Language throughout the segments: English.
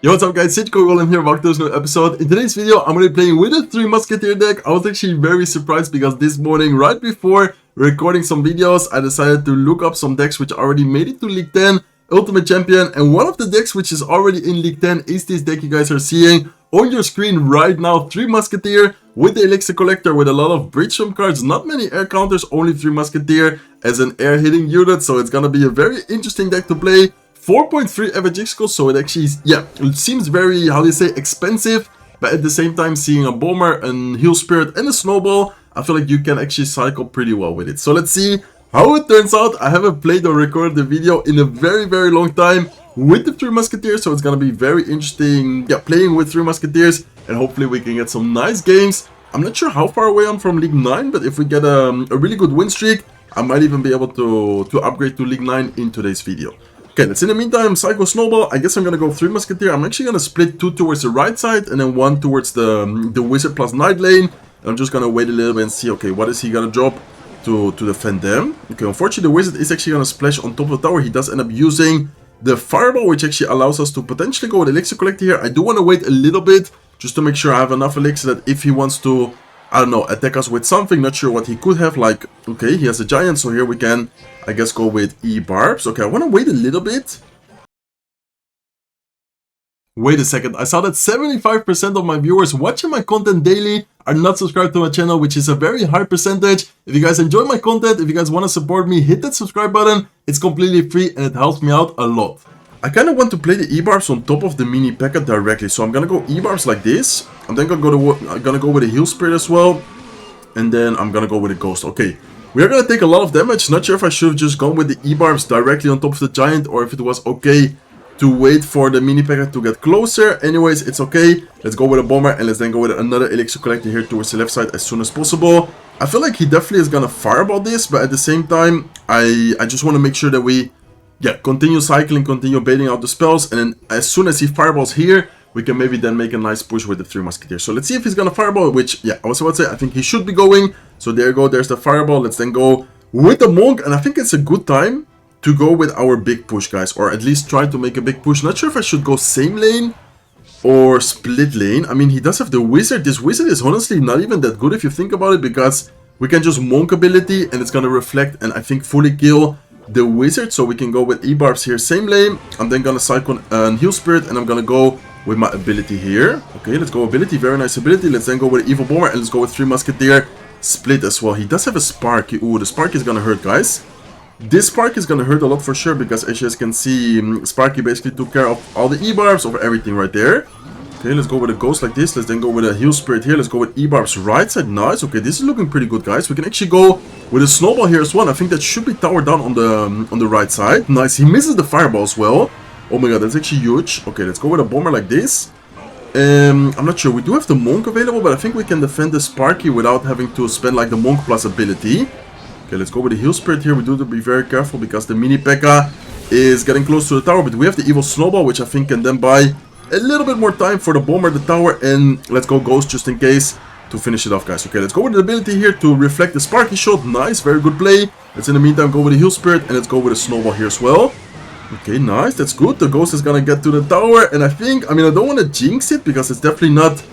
Yo, what's up guys, it's Goblin here, welcome to this new episode. In today's video, I'm going to be playing with a 3 Musketeer deck. I was actually very surprised because this morning, right before recording some videos, I decided to look up some decks which already made it to League 10, Ultimate Champion, and one of the decks which is already in League 10 is this deck you guys are seeing on your screen right now. 3 Musketeer with the Elixir Collector with a lot of Bridgestone cards, not many air counters, only 3 Musketeer as an air hitting unit, so it's going to be a very interesting deck to play. 4.3 average XP, so it actually, it seems very, how do you say, expensive, but at the same time, seeing a Bomber, a Heal Spirit, and a Snowball, I feel like you can actually cycle pretty well with it. So let's see how it turns out. I haven't played or recorded the video in a very, very long time with the 3 Musketeers, so it's gonna be very interesting, playing with 3 Musketeers, and hopefully we can get some nice games. I'm not sure how far away I'm from League 9, but if we get a really good win streak, I might even be able to upgrade to League 9 in today's video. Okay, let's in the meantime cycle Snowball. I guess I'm gonna go 3 Musketeer. I'm actually gonna split 2 towards the right side and then 1 towards the Wizard plus Knight lane. I'm just gonna wait a little bit and see, okay, what is he gonna drop to defend them. Okay, unfortunately the Wizard is actually gonna splash on top of the tower. He does end up using the Fireball, which actually allows us to potentially go with Elixir Collector here. I do want to wait a little bit just to make sure I have enough Elixir that if he wants to, I don't know, attack us with something, not sure what he could have, like, okay, he has a Giant, so here we can, I guess, go with E-Barbs. Okay, I want to wait a little bit. Wait a second, I saw that 75% of my viewers watching my content daily are not subscribed to my channel, which is a very high percentage. If you guys enjoy my content, if you guys want to support me, hit that subscribe button. It's completely free and it helps me out a lot. I kind of want to play the E-Barbs on top of the mini P.E.K.K.A directly, so I'm gonna go E-Barbs like this. I'm then gonna go with a Heal Spirit as well, and then I'm gonna go with a Ghost. Okay, we are gonna take a lot of damage. Not sure if I should have just gone with the E-Barbs directly on top of the Giant, or if it was okay to wait for the mini P.E.K.K.A to get closer. Anyways, it's okay. Let's go with a Bomber, and let's then go with another Elixir Collector here towards the left side as soon as possible. I feel like he definitely is gonna Fireball this, but at the same time, I just want to make sure that we continue cycling, continue baiting out the spells, and then as soon as he fireballs here, we can maybe then make a nice push with the 3 Musketeers. So let's see if he's gonna fireball, which, I was about to say, I think he should be going. So there you go, there's the fireball. Let's then go with the Monk, and I think it's a good time to go with our big push, guys, or at least try to make a big push. Not sure if I should go same lane or split lane. I mean, he does have the Wizard. This Wizard is honestly not even that good if you think about it, because we can just Monk ability, and it's gonna reflect, and I think fully kill the Wizard, so we can go with E-Barbs here, same lane. I'm then gonna cycle a Heal Spirit, and I'm gonna go with my ability here. Okay, let's go ability, very nice ability. Let's then go with Evil Bomber, and let's go with 3 Musketeer split as well. He does have a Sparky. Ooh, the Spark is gonna hurt, guys. This Spark is gonna hurt a lot for sure, because as you guys can see, Sparky basically took care of all the E-Barbs, of everything right there. Okay, let's go with a Ghost like this. Let's then go with a Heal Spirit here. Let's go with E-Barbs right side. Nice. Okay, this is looking pretty good, guys. We can actually go with a Snowball here as well. I think that should be towered down on the right side. Nice. He misses the Fireball as well. Oh my god, that's actually huge. Okay, let's go with a Bomber like this. I'm not sure. We do have the Monk available, but I think we can defend the Sparky without having to spend like the Monk plus ability. Okay, let's go with the Heal Spirit here. We do have to be very careful because the mini P.E.K.K.A is getting close to the tower, but we have the Evil Snowball, which I think can then buy a little bit more time for the Bomber, the tower, and let's go Ghost just in case to finish it off, guys. Okay, let's go with the ability here to reflect the Sparky shot. Nice, very good play. Let's in the meantime go with the Heal Spirit, and let's go with a Snowball here as well. Okay, nice, that's good. The Ghost is gonna get to the tower, and I think, I mean, I don't want to jinx it because it's definitely not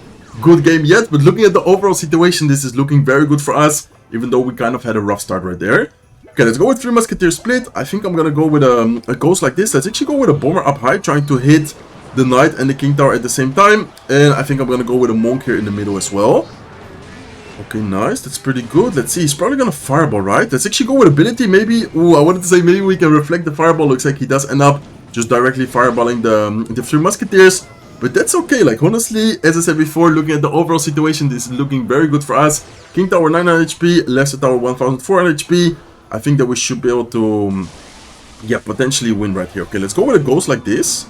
good game yet, but looking at the overall situation, this is looking very good for us, even though we kind of had a rough start right there. Okay, let's go with 3 Musketeer split. I think I'm gonna go with a Ghost like this. Let's actually go with a Bomber up high, trying to hit the Knight and the King Tower at the same time, and I think I'm gonna go with a Monk here in the middle as well. Okay, nice, that's pretty good. Let's see, he's probably gonna Fireball, right? Let's actually go with ability, maybe. Ooh, I wanted to say maybe we can reflect the Fireball. Looks like he does end up just directly fireballing the 3 Musketeers, but that's okay. Like, honestly, as I said before, looking at the overall situation, this is looking very good for us. King Tower 900 HP, Lesser Tower 1400 HP. I think that we should be able to potentially win right here. Okay, let's go with a Ghost like this.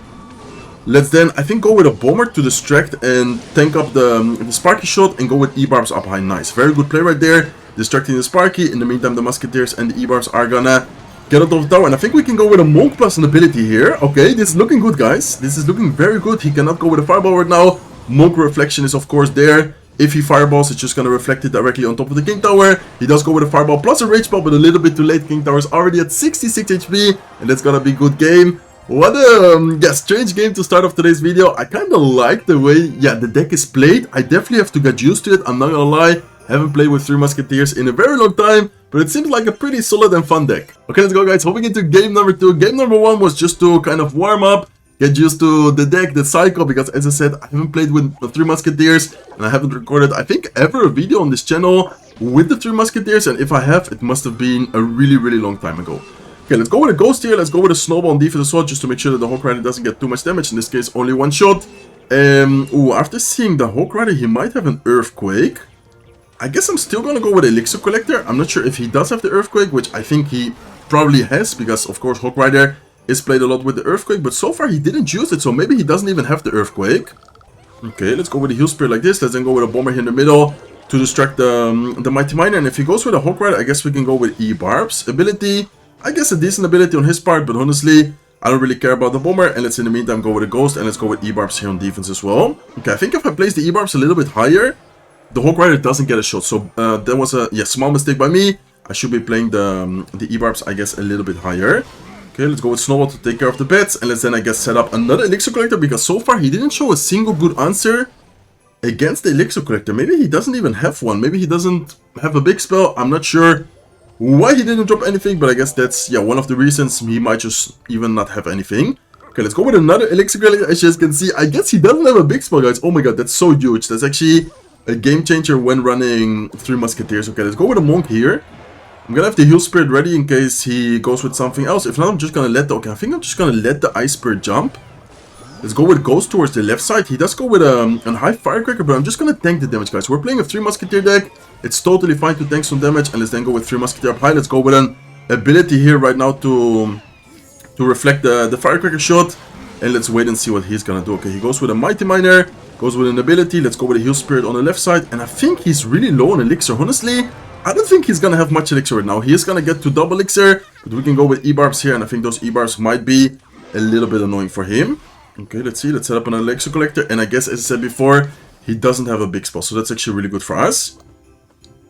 Let's then, I think, go with a Bomber to distract and tank up the Sparky shot, and go with E-Barbs up high. Nice, very good play right there, distracting the Sparky. In the meantime, the Musketeers and the E-Barbs are gonna get out of the tower, and I think we can go with a Monk plus an ability here. Okay, this is looking good, guys. This is looking very good. He cannot go with a Fireball right now. Monk reflection is of course there. If he fireballs, it's just gonna reflect it directly on top of the King Tower. He does go with a Fireball plus a Rage Ball, but a little bit too late. King Tower is already at 66 HP, and that's gonna be a good game. What a yeah, strange game to start off today's video. I kind of like the way, yeah, the deck is played. I definitely have to get used to it, I'm not gonna lie. I haven't played with 3 Musketeers in a very long time, but it seems like a pretty solid and fun deck. Okay, let's go guys, hopping into game number 2. Game number 1 was just to kind of warm up, get used to the deck, the cycle, because as I said, I haven't played with the 3 Musketeers, and I haven't recorded, I think, ever a video on this channel with the 3 Musketeers, and if I have, it must have been a really long time ago. Okay, let's go with a Ghost here, let's go with a Snowball on defense as well, just to make sure that the Hawk Rider doesn't get too much damage, in this case only 1 shot. Ooh, after seeing the Hawk Rider, he might have an Earthquake. I guess I'm still gonna go with Elixir Collector. I'm not sure if he does have the Earthquake, which I think he probably has, because of course Hawk Rider is played a lot with the Earthquake, but so far he didn't use it, so maybe he doesn't even have the Earthquake. Okay, let's go with a Heal Spirit like this, let's then go with a Bomber here in the middle to distract the Mighty Miner, and if he goes with a Hawk Rider, I guess we can go with E-Barbs. Ability, I guess a decent ability on his part, but honestly, I don't really care about the Bomber, and let's in the meantime go with a Ghost, and let's go with E-Barbs here on defense as well. Okay, I think if I place the E-Barbs a little bit higher, the Hawk Rider doesn't get a shot, so that was a small mistake by me. I should be playing the E-Barbs, I guess, a little bit higher. Okay, let's go with Snowball to take care of the bets, and let's then, I guess, set up another Elixir Collector, because so far he didn't show a single good answer against the Elixir Collector. Maybe he doesn't even have one, maybe he doesn't have a big spell, I'm not sure why he didn't drop anything, but I guess that's, yeah, one of the reasons he might just even not have anything. Okay, let's go with another Elixir Collector. As you guys can see, I guess he doesn't have a big spell, guys. Oh my god, that's so huge. That's actually a game changer when running 3 Musketeers. Okay, let's go with a Monk here. I'm gonna have the Heal Spirit ready in case he goes with something else. If not, I'm just gonna let the... Okay, I think I'm just gonna let the Ice Spirit jump. Let's go with Ghost towards the left side. He does go with a high Firecracker, but I'm just gonna tank the damage, guys. We're playing a 3 Musketeer deck. It's totally fine to tank some damage, and let's then go with 3 Musketeer up high. Let's go with an ability here right now to reflect the Firecracker shot, and let's wait and see what he's gonna do. Okay, he goes with a Mighty Miner, goes with an ability. Let's go with a Heal Spirit on the left side, and I think he's really low on Elixir. Honestly, I don't think he's gonna have much Elixir right now. He is gonna get to double Elixir, but we can go with E-Barbs here, and I think those E-Barbs might be a little bit annoying for him. Okay, let's see. Let's set up an Elixir Collector, and I guess, as I said before, he doesn't have a big spell, so that's actually really good for us.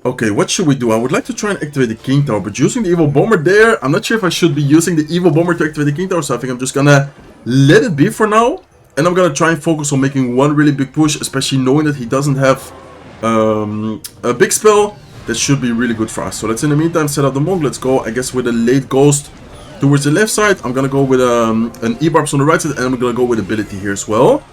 Okay, what should we do? I would like to try and activate the King Tower, but using the Evil Bomber there, I'm not sure if I should be using the Evil Bomber to activate the King Tower, so I think I'm just gonna let it be for now. And I'm gonna try and focus on making one really big push, especially knowing that he doesn't have a big spell. That should be really good for us. So let's in the meantime set up the Monk. Let's go, I guess, with a late Ghost towards the left side. I'm gonna go with an E-Barbs on the right side, and I'm gonna go with ability here as well.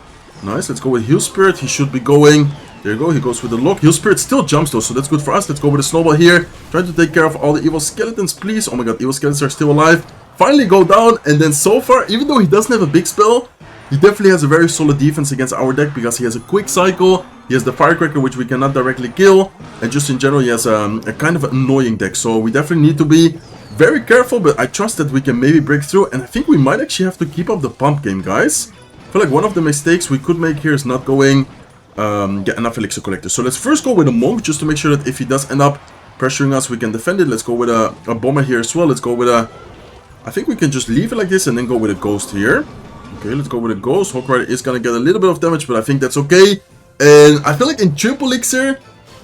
Nice, let's go with Heal Spirit. He should be going... There you go, he goes with the lock. Heal Spirit still jumps though, so that's good for us. Let's go with a Snowball here. Trying to take care of all the evil skeletons, please. Oh my god, evil skeletons are still alive. Finally go down, and then so far, even though he doesn't have a big spell, he definitely has a very solid defense against our deck, because he has a quick cycle, he has the Firecracker, which we cannot directly kill, and just in general he has a kind of annoying deck, so we definitely need to be very careful, but I trust that we can maybe break through, and I think we might actually have to keep up the pump game, guys. I feel like one of the mistakes we could make here is not going get enough Elixir Collector. So let's first go with a Monk, just to make sure that if he does end up pressuring us, we can defend it. Let's go with a Bomber here as well. Let's go with a... I think we can just leave it like this and then go with a Ghost here. Okay, let's go with a Ghost. Hawk Rider is gonna get a little bit of damage, but I think that's okay. And I feel like in triple Elixir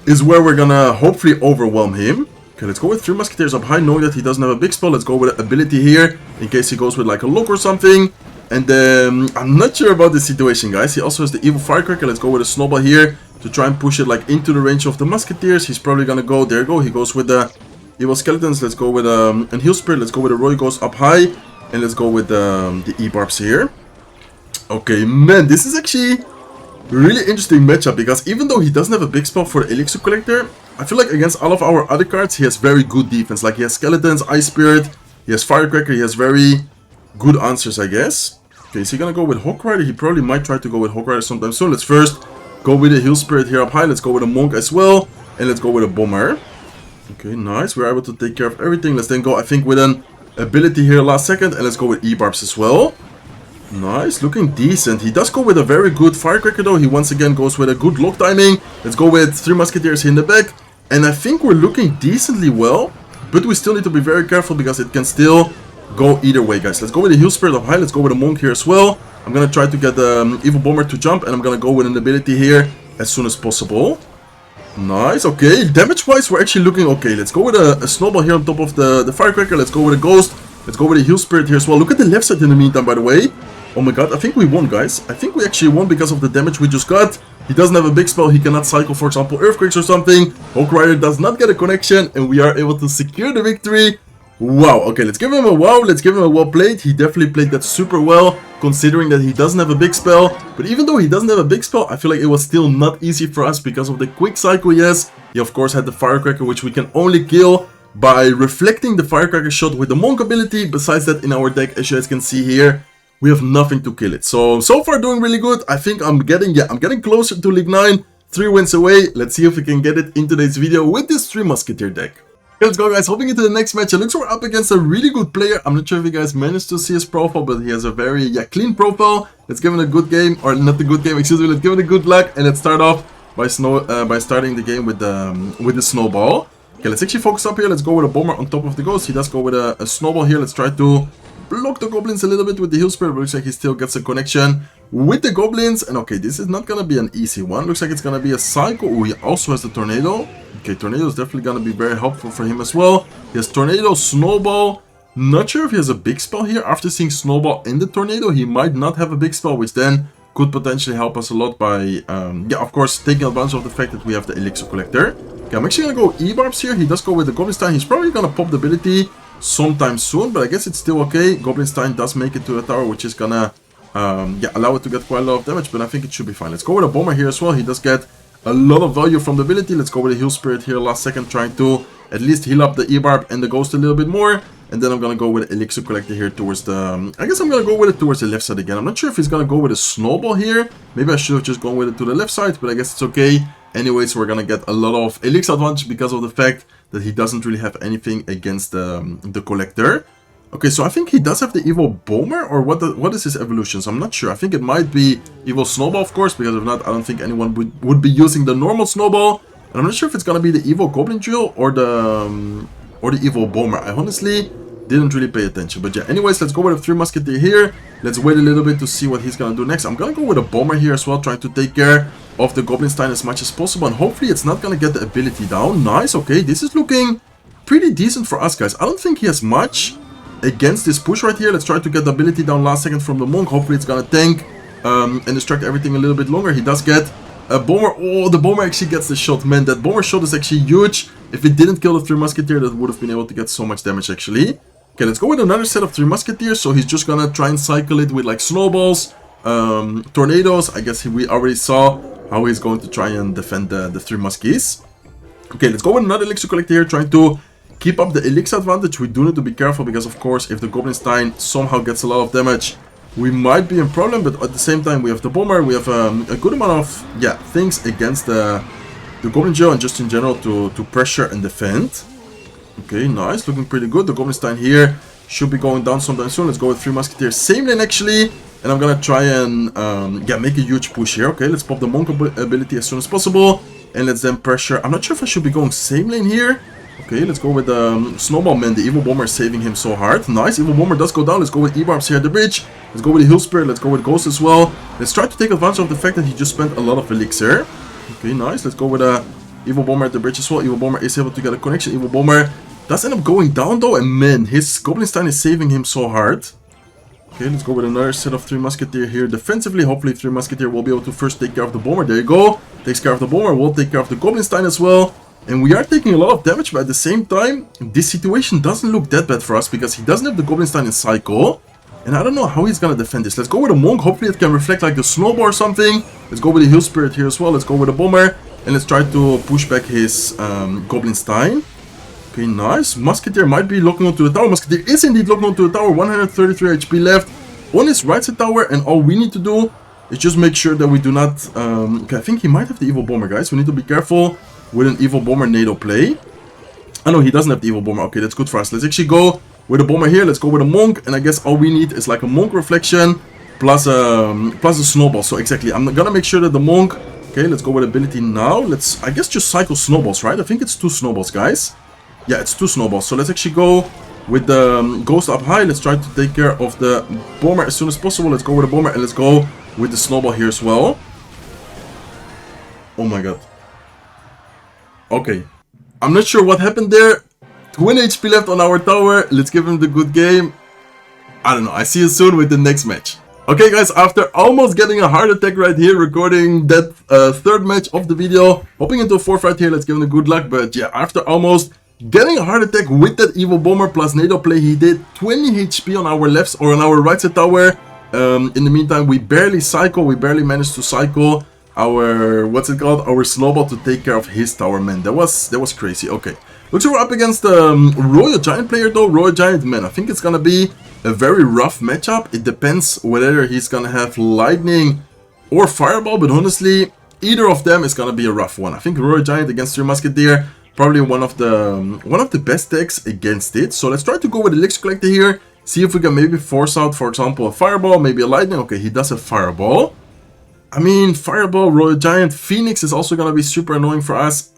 is where we're gonna hopefully overwhelm him. Okay, let's go with 3 Musketeers up high, knowing that he doesn't have a big spell. Let's go with an ability here, in case he goes with like a lock or something. And then, I'm not sure about this situation, guys. He also has the Evil Firecracker. Let's go with a Snowball here, to try and push it like into the range of the Musketeers. He's probably gonna go, there you go, he goes with the Evil Skeletons. Let's go with an Heal Spirit. Let's go with a Roy Ghost up high. And let's go with the E-Barbs here. Okay, man, this is actually really interesting matchup, because even though he doesn't have a big spell for the Elixir Collector, I feel like against all of our other cards, he has very good defense. Like, he has Skeletons, Ice Spirit, he has Firecracker, he has very good answers, I guess. Okay, is he gonna go with Hawk Rider? He probably might try to go with Hawk Rider sometime soon. Let's first go with a Heal Spirit here up high. Let's go with a Monk as well, and let's go with a Bomber. Okay, nice. We're able to take care of everything. Let's then go, I think, with an ability here last second, and let's go with E-Barbs as well. Nice, looking decent. He does go with a very good Firecracker though. He once again goes with a good lock timing. Let's go with 3 Musketeers here in the back, and I think we're looking decently well, but we still need to be very careful, because it can still go either way, guys. Let's go with the Heal Spirit up high. Let's go with a Monk here as well. I'm gonna try to get the Evil Bomber to jump, and I'm gonna go with an ability here as soon as possible. Nice, okay. Damage-wise, we're actually looking okay. Let's go with a Snowball here on top of the Firecracker. Let's go with a Ghost Let's go with the heal spirit here as well. Look at the left side in the meantime, by the way. Oh my god, I think we won, guys. I think we actually won because of the damage we just got. He doesn't have a big spell. He cannot cycle, for example, earthquakes or something. Hawk Rider does not get a connection, and we are able to secure the victory. Wow, okay, let's give him a wow. Let's give him a well played. He definitely played that super well, considering that he doesn't have a big spell. But even though he doesn't have a big spell, I feel like it was still not easy for us because of the quick cycle, yes. He, of course, had the Firecracker, which we can only kill by reflecting the Firecracker shot with the Monk ability. Besides that, in our deck, as you guys can see here, we have nothing to kill it. So far doing really good. I think I'm getting closer to League 9. 3 wins away. Let's see if we can get it in today's video with this 3 Musketeer deck. Okay, let's go, guys. Hopping into the next match. It looks like we're up against a really good player. I'm not sure if you guys managed to see his profile, but he has a very clean profile. Let's give him a good game, or not a good game, excuse me. Let's give it a good luck, and let's start off by starting the game with the snowball. Okay, let's actually focus up here. Let's go with a bomber on top of the ghost. He does go with a snowball here. Let's try to block the goblins a little bit with the heal spirit, but looks like he still gets a connection with the goblins. And okay, this is not gonna be an easy one. Looks like it's gonna be a cycle. Oh, he also has the tornado. Okay, tornado is definitely gonna be very helpful for him as well. He has tornado, snowball. Not sure if he has a big spell here. After seeing snowball in the tornado, he might not have a big spell, which then could potentially help us a lot by of course, taking advantage of the fact that we have the elixir collector. Okay, I'm actually gonna go E-barbs here. He does go with the Goblin Stein. He's probably gonna pop the ability sometime soon, but I guess it's still okay. Goblin Stein does make it to the tower, which is gonna allow it to get quite a lot of damage, but I think it should be fine. Let's go with a bomber here as well. He does get a lot of value from the ability. Let's go with a heal spirit here last second, trying to at least heal up the E-barb and the ghost a little bit more. And then I'm gonna go with elixir collector here towards the I guess I'm gonna go with it towards the left side again. I'm not sure if he's gonna go with a snowball here. Maybe I should have just gone with it to the left side, but I guess it's okay. Anyways, we're gonna get a lot of elixir advantage because of the fact that he doesn't really have anything against the collector. Okay, so I think he does have the evil bomber, or what is his evolution? So I'm not sure. I think it might be evil snowball, of course, because if not, I don't think anyone would be using the normal snowball. And I'm not sure if it's gonna be the evil goblin drill or the evil bomber. I honestly didn't really pay attention, but yeah. Anyways, let's go with a 3 musketeer here. Let's wait a little bit to see what he's gonna do next. I'm gonna go with a bomber here as well, trying to take care of the Goblin Stein as much as possible, and hopefully it's not gonna get the ability down. Nice. Okay, this is looking pretty decent for us, guys. I don't think he has much against this push right here. Let's try to get the ability down last second from the monk. Hopefully it's gonna tank and distract everything a little bit longer. He does get a bomber. Oh, the bomber actually gets the shot. Man, that bomber shot is actually huge. If it didn't kill the 3 musketeer, that would have been able to get so much damage actually. Okay, let's go with another set of 3 musketeers. So he's just gonna try and cycle it with like snowballs, tornadoes. I guess we already saw how he's going to try and defend the 3 muskies. Okay, let's go with another elixir collector here, trying to keep up the elixir advantage. We do need to be careful because, of course, if the Goblin Stein somehow gets a lot of damage, we might be in problem. But at the same time, we have the bomber. We have a good amount of things against the Goblin Geo and just in general to pressure and defend. Okay, nice, looking pretty good. The Goblin Stein here should be going down sometime soon. Let's go with 3 musketeers, same lane actually. And I'm gonna try and make a huge push here. Okay, let's pop the monk ability as soon as possible, and let's then pressure. I'm not sure if I should be going same lane here. Okay, let's go with snowball. Man, the evil bomber is saving him so hard. Nice, evil bomber does go down. Let's go with E-barbs here at the bridge. Let's go with the heal spirit. Let's go with ghost as well. Let's try to take advantage of the fact that he just spent a lot of elixir. Okay, nice. Let's go with evil bomber at the bridge as well. Evil bomber is able to get a connection. Evil bomber does end up going down though, and man, his Goblin Stein is saving him so hard. Okay, let's go with another set of 3 musketeer here defensively. Hopefully 3 musketeer will be able to first take care of the bomber. There you go. Takes care of the bomber. We'll take care of the Goblin Stein as well. And we are taking a lot of damage, but at the same time, this situation doesn't look that bad for us because he doesn't have the Goblin Stein in cycle. And I don't know how he's gonna defend this. Let's go with a monk. Hopefully it can reflect like the snowball or something. Let's go with the heal spirit here as well. Let's go with a bomber. And let's try to push back his Goblin Stein. Okay, nice. Musketeer might be locking onto the tower. Musketeer is indeed locking onto the tower. 133 HP left on his right side tower. And all we need to do is just make sure that we do not... okay, I think he might have the evil bomber, guys. We need to be careful with an evil bomber NATO play. I know he doesn't have the evil bomber. Okay, that's good for us. Let's actually go with a bomber here. Let's go with a monk. And I guess all we need is like a monk reflection plus a snowball. So exactly, I'm gonna make sure that the monk... Okay, let's go with ability now. Let's, I guess, just cycle snowballs, right? I think it's 2 snowballs, guys. Yeah, it's 2 snowballs. So let's actually go with the ghost up high. Let's try to take care of the bomber as soon as possible. Let's go with the bomber and let's go with the snowball here as well. Oh my god. Okay. I'm not sure what happened there. 20 HP left on our tower. Let's give him the good game. I don't know. I see you soon with the next match. Okay, guys, after almost getting a heart attack right here, recording that third match of the video, hopping into a fourth right here, let's give him the good luck. But yeah, after almost getting a heart attack with that evil bomber plus NATO play, he did 20 HP on our left or on our right side tower. In the meantime, we barely managed to cycle our, what's it called, our snowball to take care of his tower, man. That was crazy. Okay, looks like we're up against Royal Giant player though. Royal Giant, man, I think it's gonna be a very rough matchup. It depends whether he's gonna have lightning or fireball, but honestly, either of them is gonna be a rough one. I think Royal Giant against 3 Musketeer, probably one of the best decks against it. So let's try to go with Elixir Collector here. See if we can maybe force out, for example, a fireball, maybe a lightning. Okay, he does a fireball. I mean, fireball, Royal Giant, Phoenix is also gonna be super annoying for us.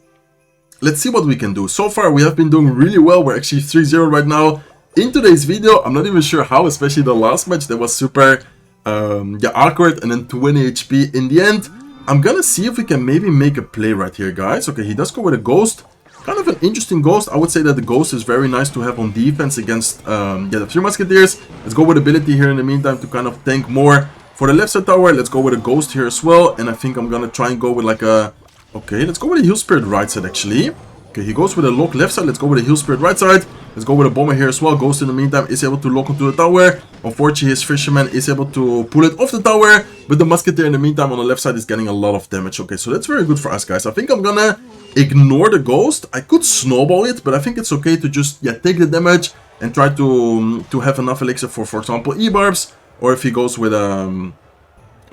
Let's see what we can do. So far, we have been doing really well. We're actually 3-0 right now. In today's video, I'm not even sure how, especially the last match, that was super yeah, awkward, and then 20 HP in the end. I'm gonna see if we can maybe make a play right here, guys. Okay, he does go with a ghost. Kind of an interesting ghost. I would say that the ghost is very nice to have on defense against yeah, the 3 Musketeers. Let's go with ability here in the meantime to kind of tank more. For the left side tower, let's go with a ghost here as well. And I think I'm gonna try and go with like a... Okay, let's go with a heal spirit right side actually. Okay, he goes with a lock left side. Let's go with a heal spirit right side. Let's go with a bomber here as well. Ghost in the meantime is able to lock onto the tower. Unfortunately, his fisherman is able to pull it off the tower. But the Musketeer in the meantime on the left side is getting a lot of damage. Okay, so that's very good for us, guys. I think I'm gonna ignore the ghost. I could snowball it, but I think it's okay to just, yeah, take the damage and try to have enough elixir for example, E-barbs. Or if he goes with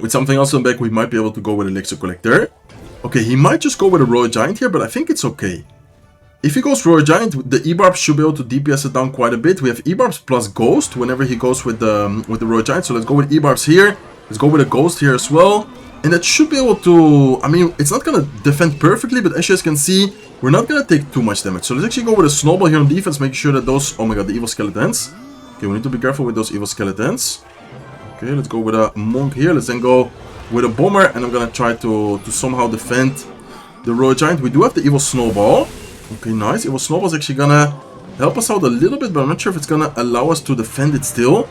something else in the back, we might be able to go with Elixir Collector. Okay, he might just go with a Royal Giant here, but I think it's okay. If he goes Royal Giant, the E-barbs should be able to DPS it down quite a bit. We have E-barbs plus Ghost whenever he goes with the Royal Giant. So let's go with E-barbs here. Let's go with a Ghost here as well. And that should be able to... I mean, it's not going to defend perfectly, but as you guys can see, we're not going to take too much damage. So let's actually go with a Snowball here on defense, making sure that those... Oh my god, the evil skeletons. Okay, we need to be careful with those evil skeletons. Okay, let's go with a Monk here. Let's then go with a Bomber, and I'm going to try to somehow defend the Royal Giant. We do have the evil Snowball. Okay, nice. Evil Snowball is actually going to help us out a little bit, but I'm not sure if it's going to allow us to defend it still.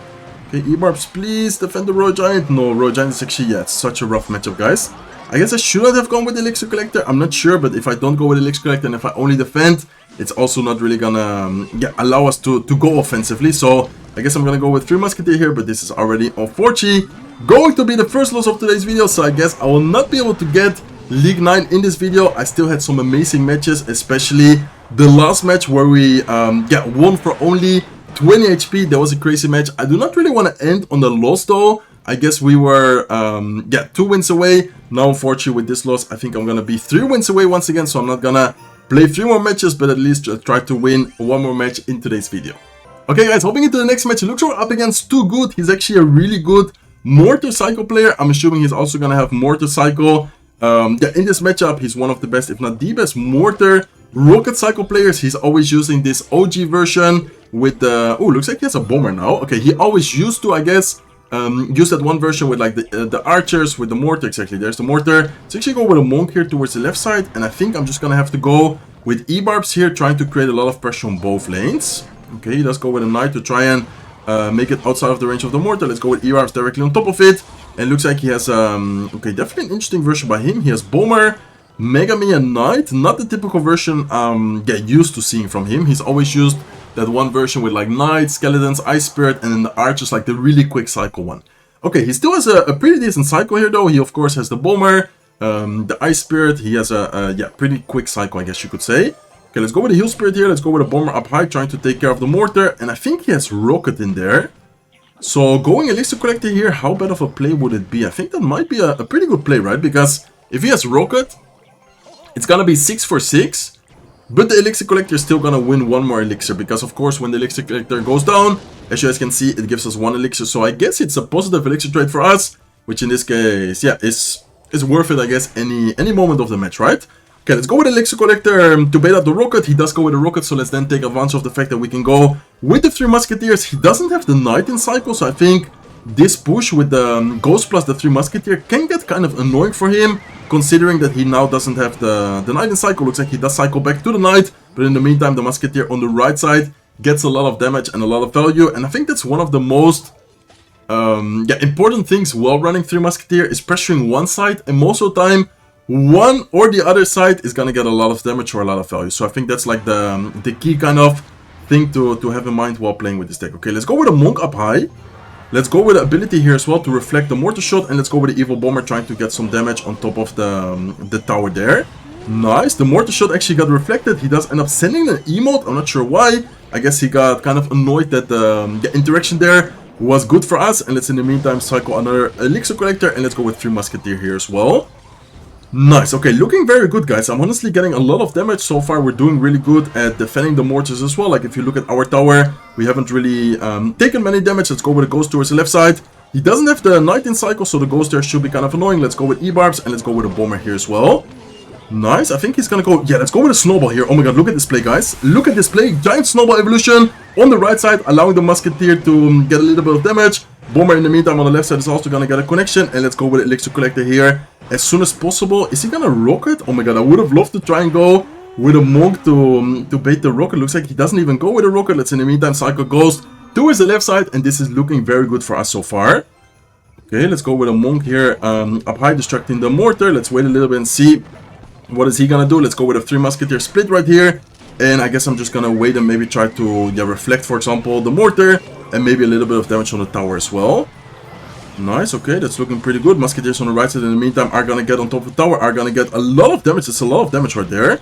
Okay, E-barbs, please defend the Royal Giant. No, Royal Giant is actually, yeah, it's such a rough matchup, guys. I guess I shouldn't have gone with Elixir Collector. I'm not sure, but if I don't go with Elixir Collector and if I only defend, it's also not really gonna yeah, allow us to go offensively. So I guess I'm gonna go with 3 Musketeer here, but this is already, unfortunately, going to be the first loss of today's video. So I guess I will not be able to get League 9 in this video. I still had some amazing matches, especially the last match where we yeah, won for only 20 HP. That was a crazy match. I do not really want to end on the loss though. I guess we were yeah, 2 wins away. Now unfortunately with this loss, I think I'm gonna be 3 wins away once again. So I'm not gonna play 3 more matches, but at least try to win 1 more match in today's video. Okay guys, hopping into the next match. It looks like we're up against Too Good. He's actually a really good Mortar Cycle player. I'm assuming he's also gonna have Mortar Cycle. Yeah, in this matchup, he's one of the best, if not the best, Mortar Rocket Cycle players. He's always using this OG version with the... Oh, looks like he has a Bomber now. Okay, he always used to, I guess, use that one version with like the archers with the mortar. Exactly, there's the mortar. So actually go with a Monk here towards the left side, and I think I'm just gonna have to go with E-barbs here, trying to create a lot of pressure on both lanes. Okay, let's go with a Knight to try and make it outside of the range of the mortar. Let's go with E-barbs directly on top of it. And looks like he has okay, definitely an interesting version by him. He has Bomber, Mega Me, and Knight. Not the typical version get used to seeing from him. He's always used that one version with like Knight, Skeletons, Ice Spirit, and then the Archers, like the really quick cycle one. Okay, he still has a pretty decent cycle here though. He of course has the Bomber, the Ice Spirit. He has a yeah, pretty quick cycle, I guess you could say. Okay, let's go with the Heal Spirit here. Let's go with a Bomber up high, trying to take care of the Mortar. And I think he has Rocket in there. So going Elixir Collector here, how bad of a play would it be? I think that might be a pretty good play, right? Because if he has Rocket, it's gonna be 6 for 6. But the Elixir Collector is still gonna win 1 more Elixir. Because of course, when the Elixir Collector goes down, as you guys can see, it gives us 1 Elixir. So I guess it's a positive Elixir trade for us. Which in this case, yeah, is worth it, I guess, any moment of the match, right? Okay, let's go with Elixir Collector to bait out the Rocket. He does go with the Rocket, so let's then take advantage of the fact that we can go with the 3 Musketeers. He doesn't have the Knight in cycle, so I think this push with the Ghost plus the 3 Musketeer can get kind of annoying for him, considering that he now doesn't have the Knight in cycle. Looks like he does cycle back to the Knight, but in the meantime, the Musketeer on the right side gets a lot of damage and a lot of value, and I think that's one of the most important things while running 3 Musketeer is pressuring one side, and most of the time, one or the other side is gonna get a lot of damage or a lot of value. So I think that's like the key kind of thing to have in mind while playing with this deck. Okay, let's go with a Monk up high. Let's go with the ability here as well to reflect the mortar shot, and let's go with the Evil Bomber trying to get some damage on top of the tower there. Nice, the mortar shot actually got reflected. He does end up sending an emote, I'm not sure why. I guess he got kind of annoyed that the interaction there was good for us. And let's in the meantime cycle another Elixir Collector, and let's go with 3 Musketeer here as well. Nice, okay, looking very good, guys. I'm honestly getting a lot of damage so far. We're doing really good at defending the mortars as well. Like, if you look at our tower, we haven't really taken many damage. Let's go with a Ghost towards the left side. He doesn't have the Knight in cycle, so the Ghost there should be kind of annoying. Let's go with E-Barbs, and let's go with a Bomber here as well. Nice, I think he's gonna go... Yeah, let's go with a Snowball here. Oh my god, look at this play, guys. Look at this play. Giant Snowball evolution on the right side, allowing the Musketeer to get a little bit of damage. Bomber in the meantime on the left side is also gonna get a connection, and let's go with Elixir Collector here as soon as possible. Is he gonna rocket? Oh my god, I would have loved to try and go with a Monk to bait the rocket. Looks like he doesn't even go with a rocket. Let's in the meantime cycle Ghost towards the left side, and this is looking very good for us so far. Okay, let's go with a Monk here up high, distracting the mortar. Let's wait a little bit and see what is he gonna do. Let's go with a 3 Musketeer split right here, and I guess I'm just gonna wait and maybe try to reflect, for example, the mortar, and maybe a little bit of damage on the tower as well. Nice, okay, that's looking pretty good. Musketeers on the right side in the meantime are gonna get on top of the tower, are gonna get a lot of damage. It's a lot of damage right there.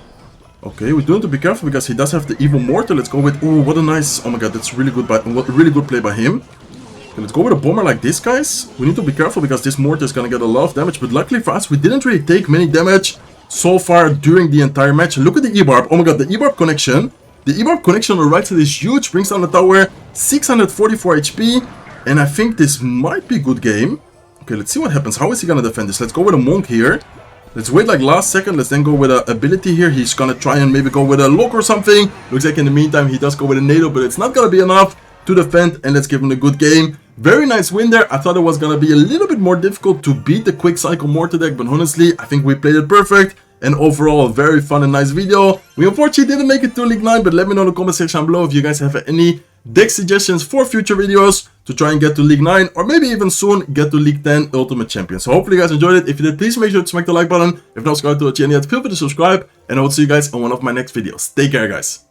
Okay, we do have to be careful because he does have the Evil Mortar. Let's go with... Oh, what a nice... Oh my god, that's really good really good play by him. Okay, let's go with a Bomber like this, guys. We need to be careful because this mortar is gonna get a lot of damage, but luckily for us, we didn't really take many damage so far during the entire match. Look at the E-Barb. Oh my god, the E-Barb connection. The E-Barb connection on the right side is huge. Brings down the tower, 644 HP. And I think this might be a good game. Okay, let's see what happens. How is he gonna defend this? Let's go with a Monk here. Let's wait like last second. Let's then go with an ability here. He's gonna try and maybe go with a lock or something. Looks like in the meantime he does go with a NATO, but it's not gonna be enough to defend. And let's give him a good game. Very nice win there. I thought it was gonna be a little bit more difficult to beat the quick cycle mortar deck, but honestly, I think we played it perfect. And overall, a very fun and nice video. We unfortunately didn't make it to League 9, but let me know in the comment section below if you guys have any deck suggestions for future videos to try and get to League 9, or maybe even soon get to League 10 Ultimate Champion. So hopefully you guys enjoyed it. If you did, please make sure to smack the like button. If not subscribed to the channel yet, feel free to subscribe, and I will see you guys on one of my next videos. Take care, guys.